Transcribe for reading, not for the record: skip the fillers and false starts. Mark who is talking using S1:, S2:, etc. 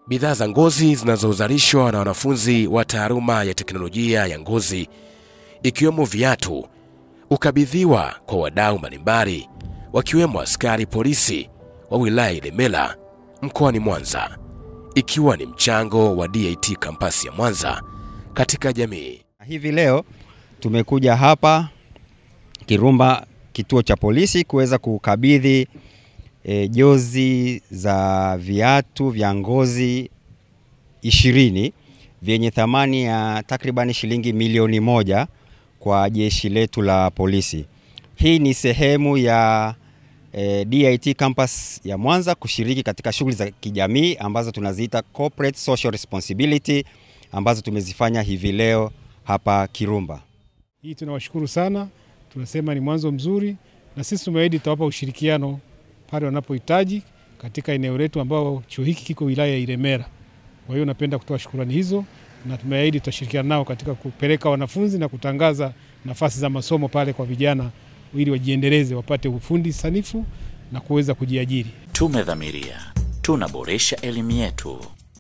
S1: Bidhaa za ngozi zinazozalishwa na wanafunzi wa taaluma ya teknolojia ya ngozi ikiwemo viatu ukabidhiwa kwa wadau mbalimbali wakiwemo askari polisi wa wilaya Ilemela mkoani Mwanza, ikiwa ni mchango wa DIT kampasi ya Mwanza katika jamii.
S2: Hivi leo tumekuja hapa Kirumba kituo cha polisi kuweza kukabidhi jozi za viatu vya ngozi 20 vyenye thamani ya takriban shilingi milioni 1 kwa jeshi letu la polisi. Hii ni sehemu ya DIT campus ya Mwanza kushiriki katika shughuli za kijamii ambazo tunaziita corporate social responsibility ambazo tumezifanya hivi leo hapa Kirumba.
S3: Hii tunawashukuru sana, tunasema ni mwanzo mzuri, na sisi tumeahidi tutawapa ushirikiano pale wanapohitaji katika eneo letu ambao chuo hiki kiko wilaya ya Ilemela. Kwa hiyo napenda kutoa shukrani hizo, na tumeahidi tutashirikiana nao katika kupeleka wanafunzi na kutangaza nafasi za masomo pale kwa vijana ili wajiendeleze, wapate ufundi sanifu na kuweza kujiajiri.
S4: Tumedhamiria, tunaboresha elimu yetu.